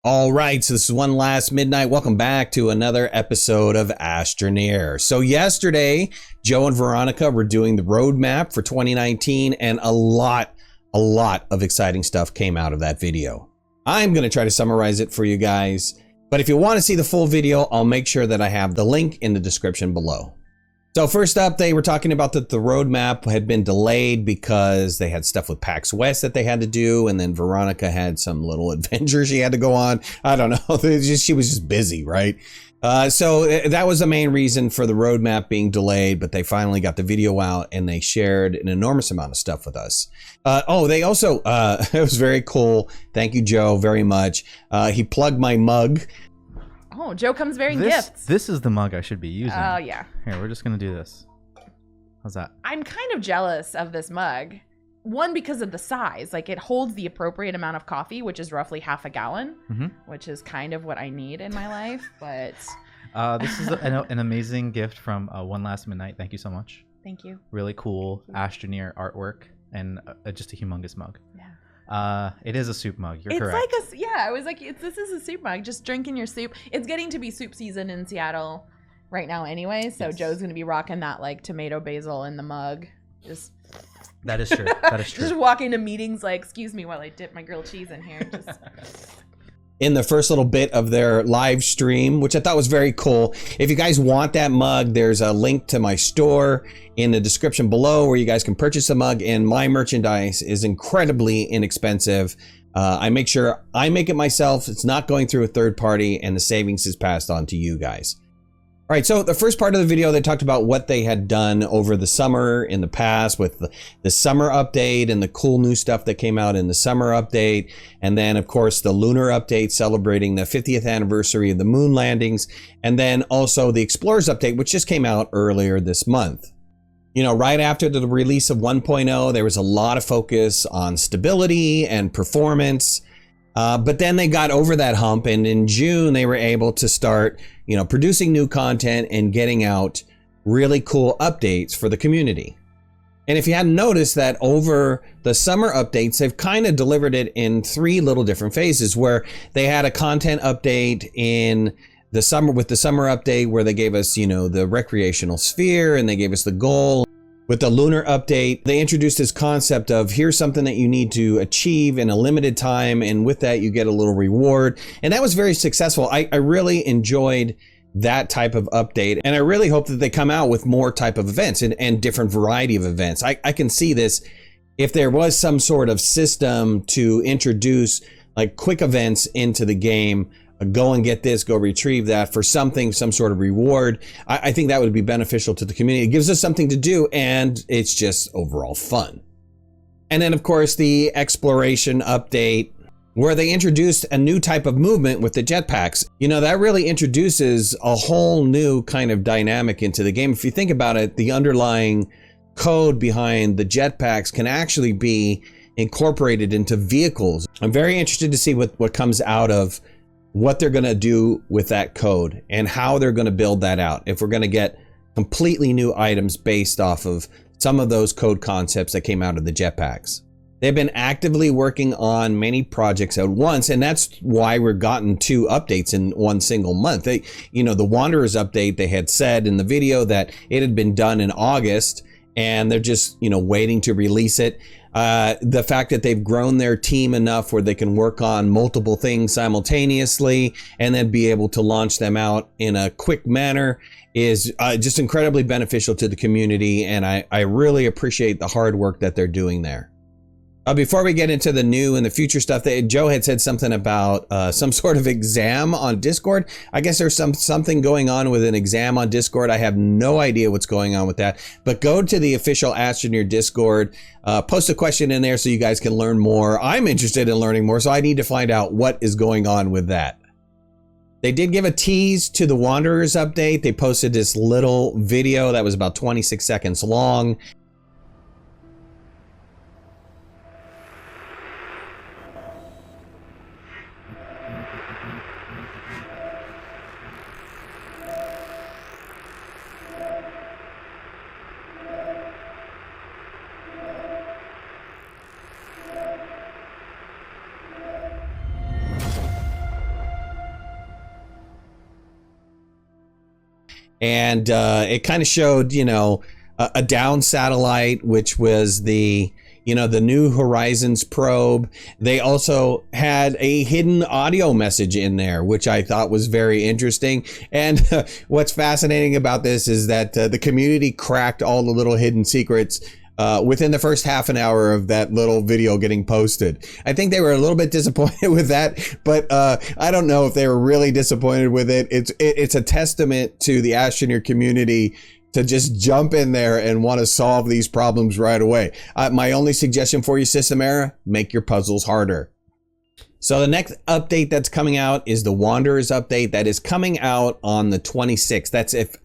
All right, so this is One Last Midnight. Welcome back to another episode of Astroneer. So yesterday, Joe and Veronica were doing the roadmap for 2019, and a lot of exciting stuff came out of that video. I'm going to try to summarize it for you guys, but if you want to see the full video, I'll make sure that I have the link in the description below. So first up, they were talking about that the roadmap had been delayed because they had stuff with PAX West that they had to do, and then Veronica had some little adventure she had to go on. I don't know. She was just busy, right? So that was the main reason for the roadmap being delayed, but they finally got the video out and they shared an enormous amount of stuff with us. They also, it was very cool. Thank you, Joe, very much. He plugged my mug. Oh, Joe comes bearing gifts. This is the mug I should be using. Oh, yeah. Here, we're just going to do this. How's that? I'm kind of jealous of this mug. One, because of the size. Like, it holds the appropriate amount of coffee, which is roughly half a gallon, which is kind of what I need in my life. But this is an amazing gift from OneLastMidnight. Thank you so much. Thank you. Really cool Astroneer artwork and just a humongous mug. Yeah. It is a soup mug. You're it's correct. Like I was like, this is a soup mug. Just drinking your soup. It's getting to be soup season in Seattle right now anyway. So yes. Joe's going to be rocking that like tomato basil in the mug. That is true. That is true. Just walking to meetings like, excuse me while I dip my grilled cheese in here. Just... In the first little bit of their live stream, which I thought was very cool. If you guys want that mug, there's a link to my store in the description below where you guys can purchase a mug, and my merchandise is incredibly inexpensive. I make sure I make it myself. It's not going through a third party, and the savings is passed on to you guys. All right, so the first part of the video, they talked about what they had done over the summer in the past with the summer update and the cool new stuff that came out in the summer update. And then, of course, the lunar update celebrating the 50th anniversary of the moon landings. And then also the Explorers update, which just came out earlier this month. You know, right after the release of 1.0, there was a lot of focus on stability and performance. But then they got over that hump, and in June they were able to start, producing new content and getting out really cool updates for the community. And if you hadn't noticed that over the summer updates, they've kind of delivered it in three little different phases, where they had a content update in the summer with the summer update where they gave us, the recreational sphere, and they gave us the goal. With the lunar update, they introduced this concept of here's something that you need to achieve in a limited time, and with that you get a little reward. And that was very successful. I really enjoyed that type of update, and I really hope that they come out with more type of events and different variety of events. I can see this if there was some sort of system to introduce like quick events into the game. Go and get this, go retrieve that for something, some sort of reward. I think that would be beneficial to the community. It gives us something to do, and it's just overall fun. And then, of course, the exploration update, where they introduced a new type of movement with the jetpacks. That really introduces a whole new kind of dynamic into the game. If you think about it, the underlying code behind the jetpacks can actually be incorporated into vehicles. I'm very interested to see what comes out of what they're going to do with that code and how they're going to build that out. If we're going to get completely new items based off of some of those code concepts that came out of the jetpacks. They've been actively working on many projects at once, and that's why we've gotten 2 updates in one single month. The Wanderers update, they had said in the video that it had been done in August, and they're just, waiting to release it. The fact that they've grown their team enough where they can work on multiple things simultaneously and then be able to launch them out in a quick manner is just incredibly beneficial to the community. And I really appreciate the hard work that they're doing there. Before we get into the new and the future stuff, Joe had said something about some sort of exam on Discord. I guess there's something going on with an exam on Discord. I have no idea what's going on with that. But go to the official Astroneer Discord, post a question in there so you guys can learn more. I'm interested in learning more, so I need to find out what is going on with that. They did give a tease to the Wanderers update. They posted this little video that was about 26 seconds long. And it kind of showed, a down satellite, which was the New Horizons probe. They also had a hidden audio message in there, which I thought was very interesting. And what's fascinating about this is that the community cracked all the little hidden secrets within the first half an hour of that little video getting posted. I think they were a little bit disappointed with that, but I don't know if they were really disappointed with it. It's a testament to the Astroneer community to just jump in there and want to solve these problems right away. My only suggestion for you, System Era, make your puzzles harder. So the next update that's coming out is the Wanderers update that is coming out on the 26th. That's if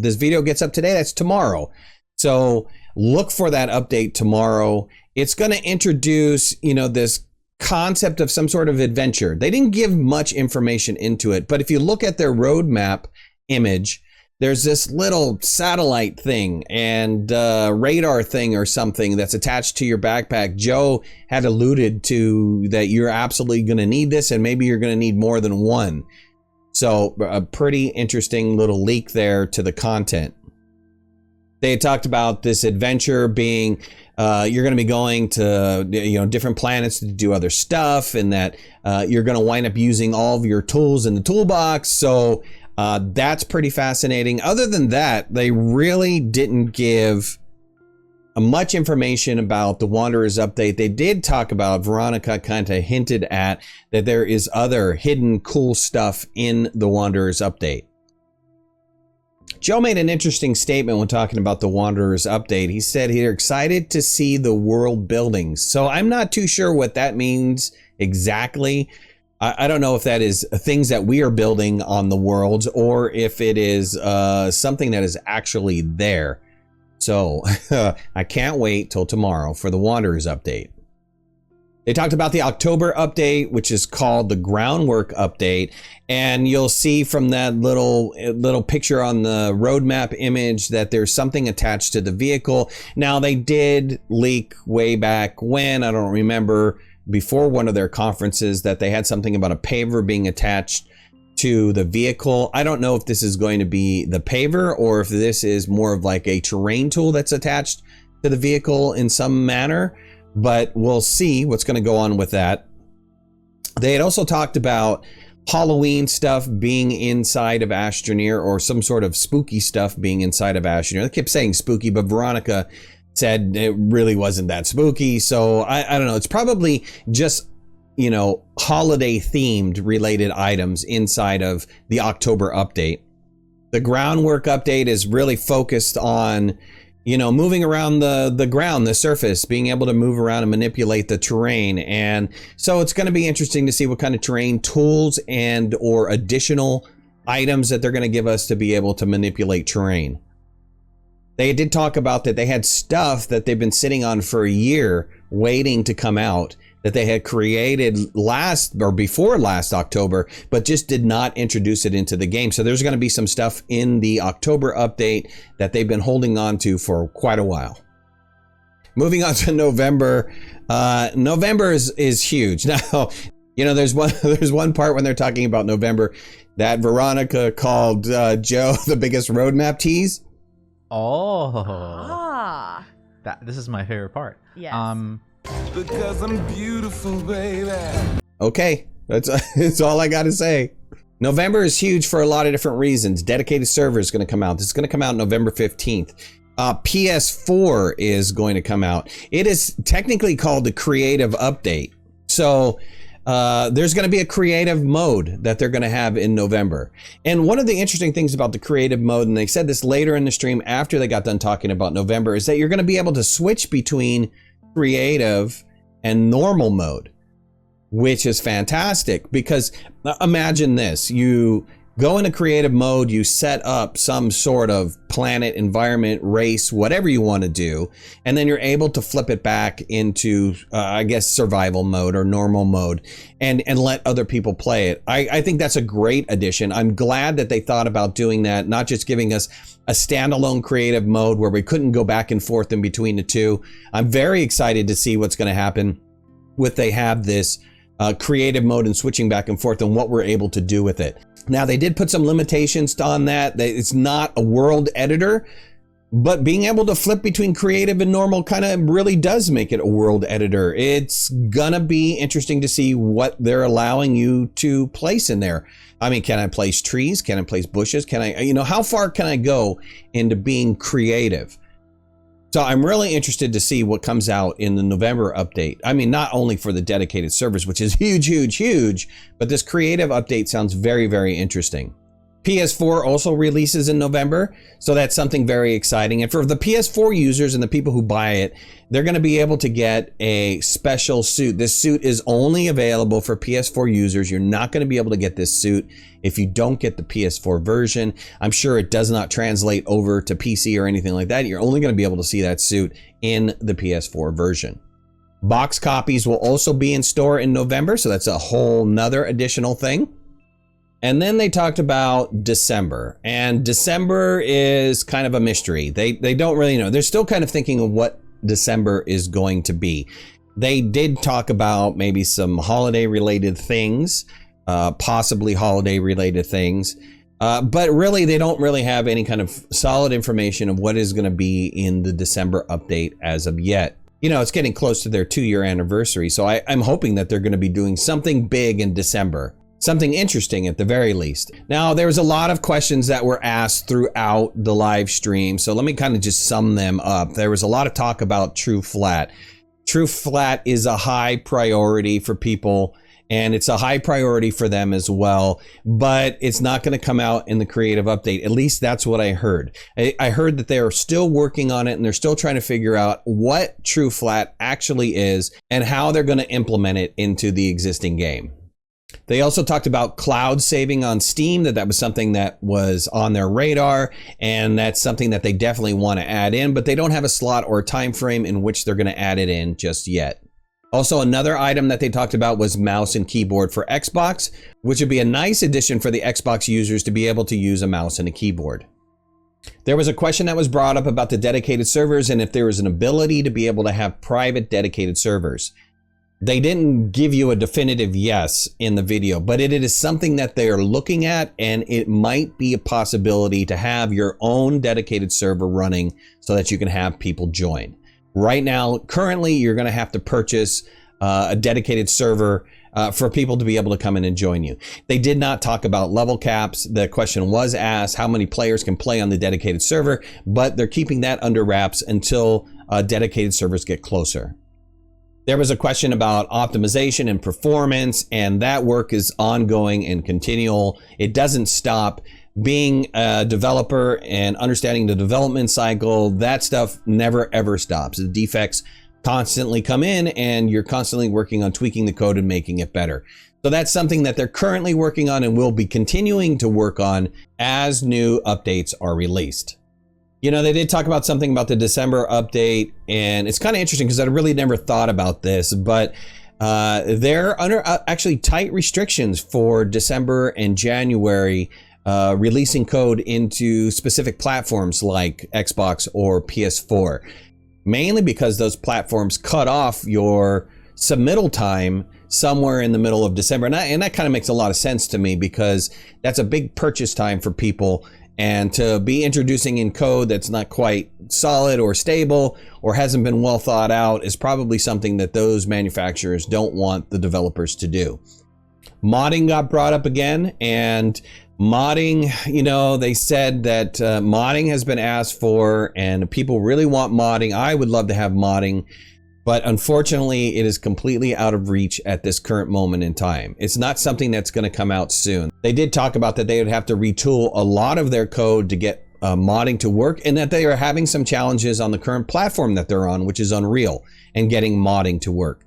this video gets up today, that's tomorrow. So look for that update tomorrow. It's going to introduce, this concept of some sort of adventure. They didn't give much information into it, but if you look at their roadmap image, there's this little satellite thing and radar thing or something that's attached to your backpack. Joe had alluded to that you're absolutely going to need this, and maybe you're going to need more than one. So a pretty interesting little leak there to the content. They had talked about this adventure being you're going to be going to different planets to do other stuff, and that you're going to wind up using all of your tools in the toolbox. So that's pretty fascinating. Other than that, they really didn't give much information about the Wanderers update. They did talk about, Veronica kind of hinted at, that there is other hidden cool stuff in the Wanderers update. Joe made an interesting statement when talking about the Wanderers update. He said they're excited to see the world buildings. So I'm not too sure what that means exactly. I don't know if that is things that we are building on the world, or if it is something that is actually there. So I can't wait till tomorrow for the Wanderers update. They talked about the October update, which is called the groundwork update. And you'll see from that little picture on the roadmap image that there's something attached to the vehicle. Now, they did leak way back when, I don't remember, before one of their conferences, that they had something about a paver being attached to the vehicle. I don't know if this is going to be the paver or if this is more of like a terrain tool that's attached to the vehicle in some manner, but we'll see what's going to go on with that. They had also talked about Halloween stuff being inside of Astroneer, or some sort of spooky stuff being inside of Astroneer. They kept saying spooky, but Veronica said it really wasn't that spooky. So I don't know. It's probably just, holiday themed related items inside of the October update. The groundwork update is really focused on, moving around the ground, the surface, being able to move around and manipulate the terrain. And so it's going to be interesting to see what kind of terrain tools and or additional items that they're going to give us to be able to manipulate terrain. They did talk about that they had stuff that they've been sitting on for a year waiting to come out, that they had created before last October, but just did not introduce it into the game. So there's going to be some stuff in the October update that they've been holding on to for quite a while. Moving on to November. November is huge. Now, there's one part when they're talking about November that Veronica called Joe the biggest roadmap tease. Oh, this is my favorite part. Yes. Because I'm beautiful, baby. Okay, that's all I got to say. November is huge for a lot of different reasons. Dedicated server is going to come out. This is going to come out November 15th. PS4 is going to come out. It is technically called the creative update. So there's going to be a creative mode that they're going to have in November. And one of the interesting things about the creative mode, and they said this later in the stream after they got done talking about November, is that you're going to be able to switch between creative and normal mode, which is fantastic. Because imagine this, you go into creative mode, you set up some sort of planet, environment, race, whatever you want to do, and then you're able to flip it back into, survival mode or normal mode, and let other people play it. I think that's a great addition. I'm glad that they thought about doing that, not just giving us a standalone creative mode where we couldn't go back and forth in between the two. I'm very excited to see what's going to happen with they have this creative mode and switching back and forth and what we're able to do with it. Now, they did put some limitations on that. It's not a world editor, but being able to flip between creative and normal kind of really does make it a world editor. It's gonna be interesting to see what they're allowing you to place in there. I mean, can I place trees? Can I place bushes? Can I, how far can I go into being creative? So I'm really interested to see what comes out in the November update. I mean, not only for the dedicated servers, which is huge, huge, huge, but this creative update sounds very, very interesting. PS4 also releases in November, so that's something very exciting. And for the PS4 users and the people who buy it, they're going to be able to get a special suit. This suit is only available for PS4 users. You're not going to be able to get this suit if you don't get the PS4 version. I'm sure it does not translate over to PC or anything like that. You're only going to be able to see that suit in the PS4 version. Box copies will also be in store in November, so that's a whole nother additional thing. And then they talked about December, and December is kind of a mystery. They don't really know. They're still kind of thinking of what December is going to be. They did talk about maybe some holiday related things, possibly holiday related things, but really they don't really have any kind of solid information of what is going to be in the December update as of yet. It's getting close to their 2-year anniversary, so I'm hoping that they're going to be doing something big in December. Something interesting at the very least. Now, there was a lot of questions that were asked throughout the live stream, so let me kind of just sum them up. There was a lot of talk about True Flat. True Flat is a high priority for people, and it's a high priority for them as well, but it's not going to come out in the creative update. At least that's what I heard. I heard that they are still working on it, and they're still trying to figure out what True Flat actually is and how they're going to implement it into the existing game. They also talked about cloud saving on Steam, that was something that was on their radar, and that's something that they definitely want to add in, but they don't have a slot or a time frame in which they're going to add it in just yet. Also, another item that they talked about was mouse and keyboard for Xbox, which would be a nice addition for the Xbox users to be able to use a mouse and a keyboard. There was a question that was brought up about the dedicated servers and if there was an ability to be able to have private dedicated servers. They didn't give you a definitive yes in the video, but it is something that they are looking at, and it might be a possibility to have your own dedicated server running so that you can have people join. Right now, currently, you're going to have to purchase a dedicated server for people to be able to come in and join you. They did not talk about level caps. The question was asked, how many players can play on the dedicated server, but they're keeping that under wraps until dedicated servers get closer. There was a question about optimization and performance, and that work is ongoing and continual. It doesn't stop. Being a developer and understanding the development cycle, that stuff never ever stops. The defects constantly come in, and you're constantly working on tweaking the code and making it better. So that's something that they're currently working on and will be continuing to work on as new updates are released. They did talk about something about the December update, and it's kind of interesting because I really never thought about this, but they're under actually tight restrictions for December and January releasing code into specific platforms like Xbox or PS4, mainly because those platforms cut off your submittal time somewhere in the middle of December. And that kind of makes a lot of sense to me because that's a big purchase time for people. And to be introducing in code that's not quite solid or stable or hasn't been well thought out is probably something that those manufacturers don't want the developers to do. Modding got brought up again, and modding, they said that modding has been asked for and people really want modding. I would love to have modding, but unfortunately it is completely out of reach at this current moment in time. It's not something that's going to come out soon. They did talk about that they would have to retool a lot of their code to get modding to work, and that they are having some challenges on the current platform that they're on, which is Unreal, and getting modding to work.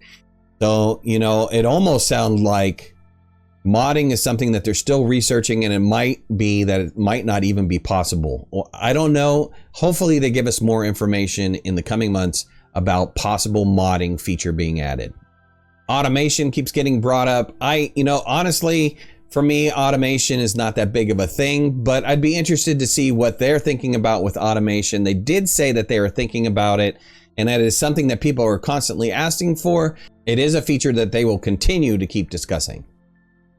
So, it almost sounds like modding is something that they're still researching, and it might be that it might not even be possible. Well, I don't know. Hopefully they give us more information in the coming months about possible modding feature being added. Automation keeps getting brought up. Honestly, for me, automation is not that big of a thing, but I'd be interested to see what they're thinking about with automation. They did say that they are thinking about it, and that is something that people are constantly asking for. It is a feature that they will continue to keep discussing.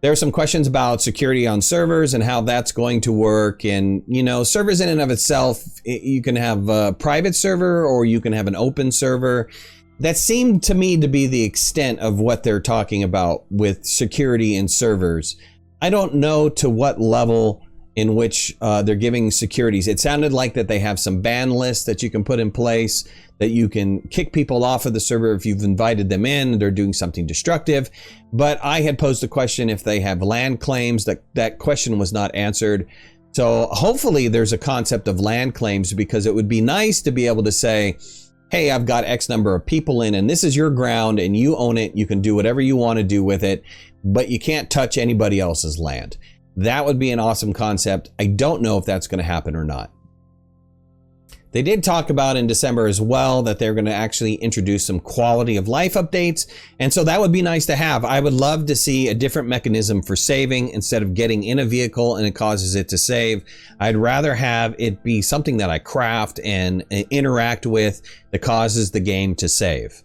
There are some questions about security on servers and how that's going to work. And, you know, servers in and of itself, you can have a private server or you can have an open server. That seemed to me to be the extent of what they're talking about with security in servers. I don't know to what level in which they're giving securities. It sounded like that they have some ban lists that you can put in place, that you can kick people off of the server if you've invited them in and they're doing something destructive. But I had posed the question if they have land claims. That question was not answered. So hopefully there's a concept of land claims, because it would be nice to be able to say, hey, I've got X number of people in and this is your ground and you own it. You can do whatever you want to do with it, but you can't touch anybody else's land. That would be an awesome concept. I don't know if that's going to happen or not. They did talk about in December as well that they're going to actually introduce some quality of life updates. And so that would be nice to have. I would love to see a different mechanism for saving. Instead of getting in a vehicle and it causes it to save, I'd rather have it be something that I craft and interact with that causes the game to save.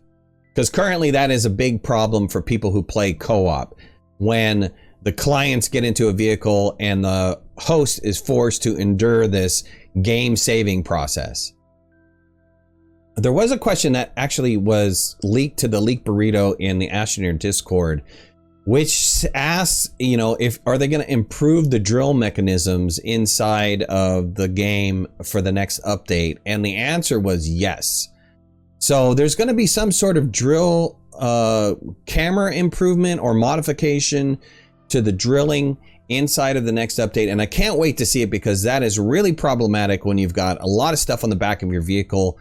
Because currently that is a big problem for people who play co-op. When the clients get into a vehicle and the host is forced to endure this game saving process. There was a question that actually was leaked to the Leak Burrito in the Astroneer Discord, which asks, you know, are they going to improve the drill mechanisms inside of the game for the next update? And the answer was yes. So there's going to be some sort of drill camera improvement or modification to the drilling inside of the next update, and I can't wait to see it, because that is really problematic when you've got a lot of stuff on the back of your vehicle,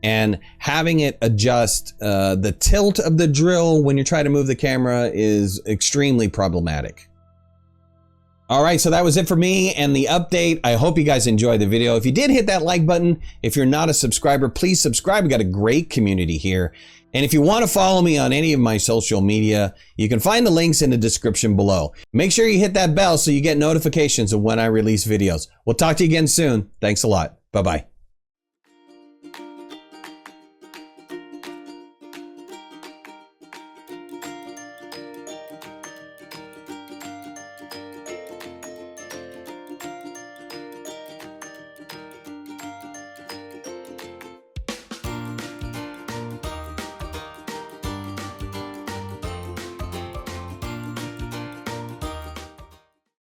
and having it adjust the tilt of the drill when you try to move the camera is extremely problematic. All right, so that was it for me and the update. I hope you guys enjoyed the video. If you did, hit that like button. If you're not a subscriber, please subscribe. We got a great community here. And if you want to follow me on any of my social media, you can find the links in the description below. Make sure you hit that bell so you get notifications of when I release videos. We'll talk to you again soon. Thanks a lot. Bye-bye.